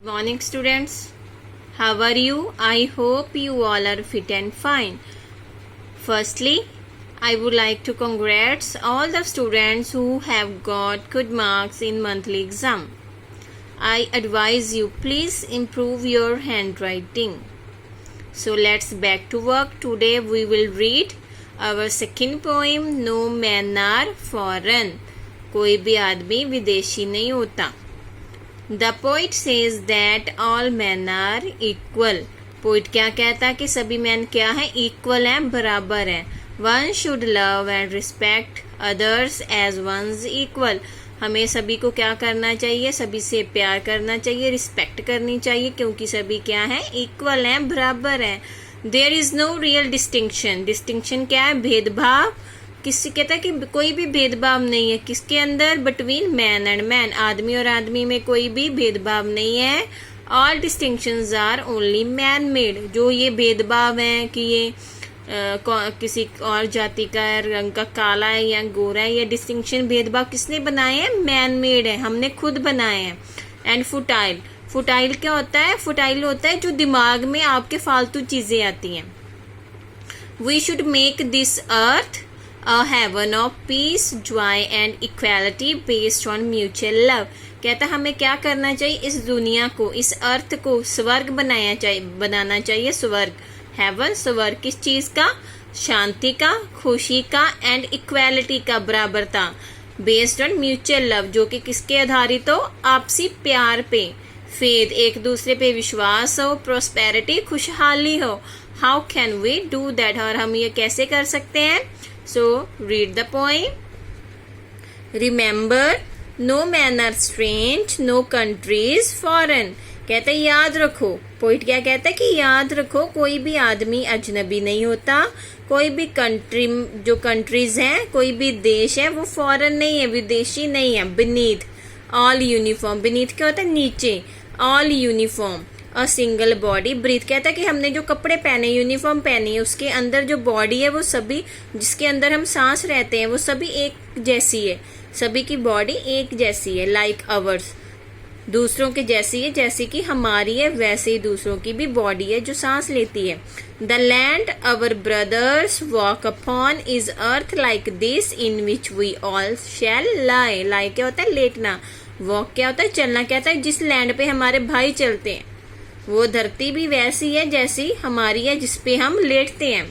Morning students, how are you? I hope you all are fit and fine. Firstly, I would like to congratulate all the students who have got good marks in monthly exam. I advise you please improve your handwriting. So let's back to work. Today we will read our second poem, No Men Are Foreign. कोई भी आदमी विदेशी नहीं होता. The poet says that all men are equal. Poet क्या कहता है कि सभी मैन क्या है, इक्वल हैं, बराबर हैं. One should love and respect others as one's equal. हमें सभी को क्या करना चाहिए, सभी से प्यार करना चाहिए, रिस्पेक्ट करनी चाहिए, क्योंकि सभी क्या है, इक्वल हैं, बराबर हैं. There is no real distinction. Distinction क्या है, भेदभाव. किससे कहता है कि कोई भी भेदभाव नहीं है किसके अंदर, बिटवीन मैन एंड मैन, आदमी और आदमी में कोई भी भेदभाव नहीं है. All distinctions are only man made. जो ये भेदभाव है कि ये किसी और जाति का रंग का काला है या गोरा है, ये डिस्टिंक्शन भेदभाव किसने बनाए हैं, मैन मेड है, हमने खुद बनाए हैं. And futile. फुटाइल क्या होता है, फुटाइल होता है जो दिमाग में आपके फालतू चीजें आती हैं. We should make this earth a heaven of peace, joy and equality based on mutual love. कहता हमें क्या करना चाहिए, इस दुनिया को, इस अर्थ को स्वर्ग बनाना चाहिए. स्वर्ग, हेवन, स्वर्ग किस चीज का, शांति का, खुशी का, एंड इक्वालिटी का, बराबरता. बेस्ड ऑन म्यूचुअल लव, जो कि किसके आधारित हो, आपसी प्यार पे. फेथ, एक दूसरे पे विश्वास हो. प्रोस्पेरिटी, खुशहाली हो. How can we do that, और हम ये कैसे कर सकते हैं. So read the poem. Remember, no man are strange, no country is foreign. कहता है याद रखो. पोइट क्या कहता है कि याद रखो, कोई भी आदमी अजनबी नहीं होता, कोई भी कंट्री, जो कंट्रीज हैं, कोई भी देश है, वो फॉरेन नहीं है, विदेशी नहीं है. Beneath, all uniform. बीनीथ क्या होता है, नीचे. All uniform. A single body. Breath कहता है कि हमने जो कपड़े पहने, यूनिफॉर्म पहनी है, उसके अंदर जो बॉडी है वो सभी, जिसके अंदर हम सांस रहते हैं, वो सभी एक जैसी है. सभी की बॉडी एक जैसी है. लाइक अवर्स, दूसरों के जैसी है, जैसे कि हमारी है वैसे ही दूसरों की भी बॉडी है जो सांस लेती है. The land our brothers walk upon is earth like this in which we all shall lie. Lie क्या होता है, लेटना. वॉक क्या होता है, चलना. कहता है जिस लैंड पे हमारे भाई चलते हैं, वो धरती भी वैसी है जैसी हमारी है, जिसपे हम लेटते हैं.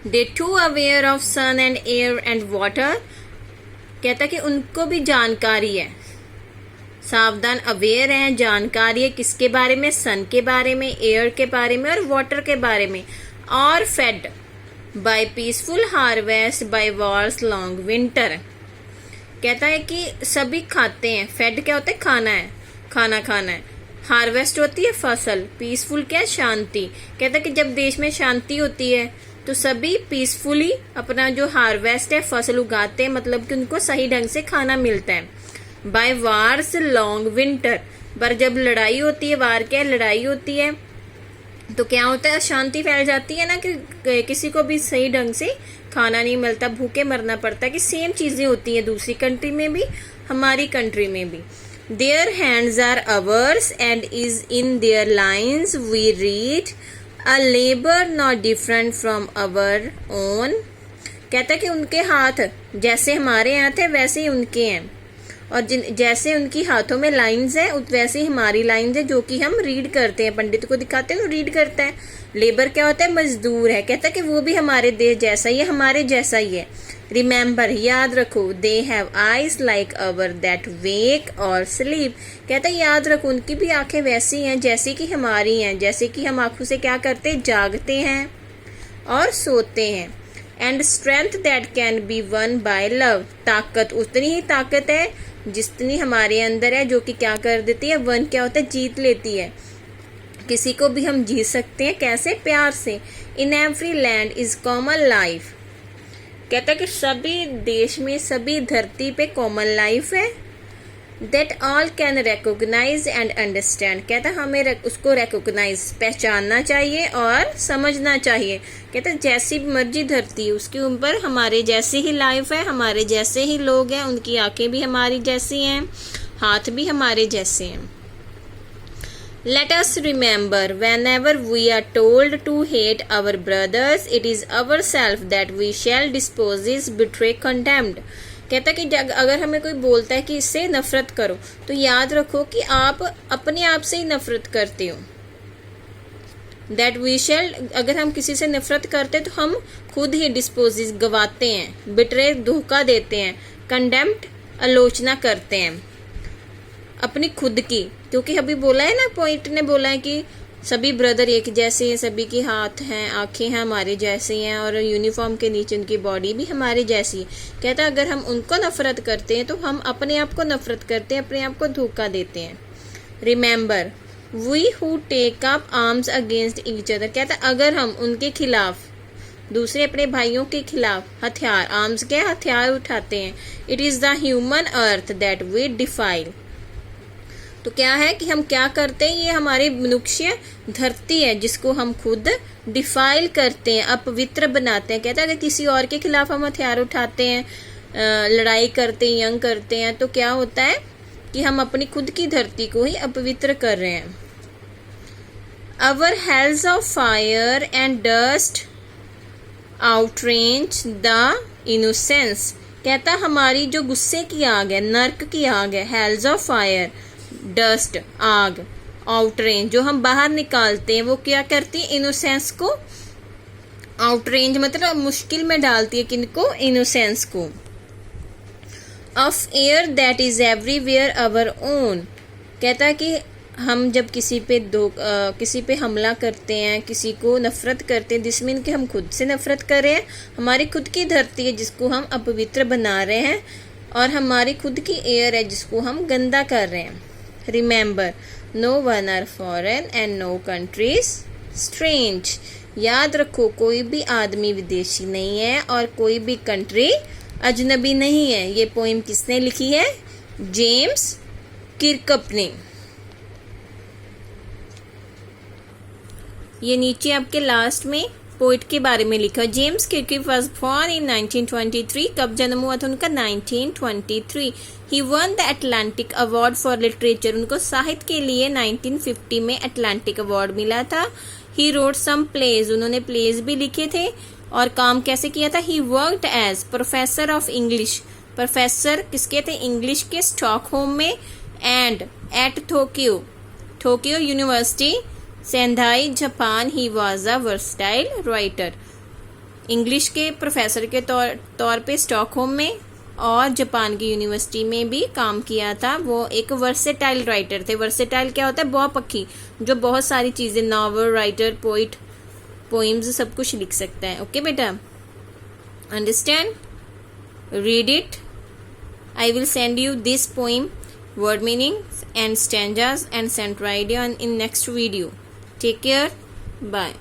They too aware of sun and air and water. कहता कि उनको भी जानकारी है. सावधान, अवेयर है, जानकारी है किसके बारे में, सन के बारे में, एयर के बारे में और वाटर के बारे में. और fed by peaceful harvest by wars long winter. कहता है कि सभी खाते हैं. फेड क्या होता है, खाना है, खाना खाना है. हार्वेस्ट होती है फसल. पीसफुल क्या, शांति. कहता है कि जब देश में शांति होती है तो सभी पीसफुली अपना जो हार्वेस्ट है, फसल उगाते हैं, मतलब कि उनको सही ढंग से खाना मिलता है. By wars long winter. पर जब लड़ाई होती है, वार क्या है, लड़ाई होती है, तो क्या होता है, अशांति फैल जाती है ना, कि किसी को भी सही ढंग से खाना नहीं मिलता, भूखे मरना पड़ता है. कि सेम चीजें होती है दूसरी कंट्री में भी, हमारी कंट्री में भी. Their hands are ours and is in their lines we read a labor not different from our own. कहता है कि उनके हाथ जैसे हमारे हाथ है वैसे ही उनके हैं, और जैसे उनकी हाथों में लाइंस है वैसे ही हमारी लाइंस है, जो कि हम रीड करते हैं, पंडित को दिखाते हैं तो रीड करता है. लेबर क्या होता है, मजदूर है. कहता है कि वो भी हमारे देश जैसा ही है, हमारे जैसा ही है. रिमेम्बर, याद रखो. They have eyes like our that wake or sleep. कहता है याद रखो, उनकी भी आंखें वैसी हैं जैसे कि हमारी हैं, जैसे कि हम आंखों से क्या करते हैं, जागते हैं और सोते हैं. And strength that can be one by love. ताकत, उतनी ही ताकत है जितनी हमारे अंदर है, जो कि क्या कर देती है, वन क्या होता है, जीत लेती है. किसी को भी हम जीत सकते हैं, कैसे, प्यार से. In every land is common life. कहता है कि सभी देश में, सभी धरती पे कॉमन लाइफ है. That all can recognise and understand. कहता है हमें उसको रिकॉग्नाइज, पहचानना चाहिए और समझना चाहिए. कहता है जैसी मर्जी धरती है, उसके ऊपर हमारे जैसी ही लाइफ है, हमारे जैसे ही लोग हैं, उनकी आंखें भी हमारी जैसी हैं, हाथ भी हमारे जैसे हैं. Let us remember, whenever we are told to hate our brothers, it is ourself that we shall dispose, betray, condemned. कहता कि अगर हमें कोई बोलता है कि इससे नफरत करो, तो याद रखो कि आप अपने आप से ही नफरत करते हो. दैट वी शैल, अगर हम किसी से नफरत करते तो हम खुद ही डिस्पोज, गवाते हैं. बिट्रे, धोखा देते हैं. कंडेम्प्ड, आलोचना करते हैं अपनी खुद की. क्योंकि अभी बोला है ना, पॉइंट ने बोला है कि सभी ब्रदर एक जैसे हैं, सभी के हाथ हैं, आंखें हैं हमारे जैसे हैं, और यूनिफॉर्म के नीचे उनकी बॉडी भी हमारे जैसी है. कहता है अगर हम उनको नफरत करते हैं तो हम अपने आप को नफरत करते हैं, अपने आप को धोखा देते हैं. Remember, we who take up arms against each other. कहता है अगर हम उनके खिलाफ, दूसरे अपने भाइयों के खिलाफ हथियार, आर्म्स के हथियार उठाते हैं. It is the human earth that we defile. तो क्या है कि हम क्या करते हैं, ये हमारी मनुष्य धरती है जिसको हम खुद डिफाइल करते हैं, अपवित्र बनाते हैं. कहता है अगर किसी और के खिलाफ हम हथियार उठाते हैं, लड़ाई करते हैं, यंग करते हैं, तो क्या होता है कि हम अपनी खुद की धरती को ही अपवित्र कर रहे हैं. Our hells of fire and dust outrage the innocence. कहता हमारी जो गुस्से की आग है, नर्क की आग है, हेल्स ऑफ फायर, डस्ट, आग, आउटरेंज जो हम बाहर निकालते हैं, वो क्या करती है, इनोसेंस को. आउटरेंज मतलब मुश्किल में डालती है, किनको, इनोसेंस को. Of air that is everywhere our own. कहता है कि हम जब किसी पे हमला करते हैं, किसी को नफरत करते हैं, दिस मीन कि हम खुद से नफरत कर रहे हैं. हमारी खुद की धरती है जिसको हम अपवित्र बना रहे हैं, और हमारी खुद की एयर है जिसको हम गंदा कर रहे हैं. Remember, no one are foreign and no countries strange. याद रखो कोई भी आदमी विदेशी नहीं है और कोई भी कंट्री अजनबी नहीं है. ये पोइम किसने लिखी है, जेम्स किर्कप ने. ये नीचे आपके लास्ट में पोइट के बारे में लिखा. James Kirkup was born in 1923. कब जन्म हुआ था उनका, 1923. He won the Atlantic award for literature. उनको साहित्य के लिए 1950 में अटलांटिक अवार्ड मिला था. He wrote some plays. उन्होंने प्लेज भी लिखे थे. और काम कैसे किया था, he worked as professor of English. Professor किसके थे, इंग्लिश के, स्टॉकहोम में. And at Tokyo University, Sendai, Japan. He was a versatile writer. English के प्रोफेसर के तौर पे स्टॉकहोम में और जापान की यूनिवर्सिटी में भी काम किया था. वो एक वर्सेटाइल राइटर थे. वर्सेटाइल क्या होता है, बहुपक्षी, जो बहुत सारी चीजें, नॉवल राइटर, पोइट, पोइम्स, सब कुछ लिख सकता है. ओके बेटा, understand, read it. I will send you this poem, word meanings and stanzas and central idea in next video. Take care. Bye.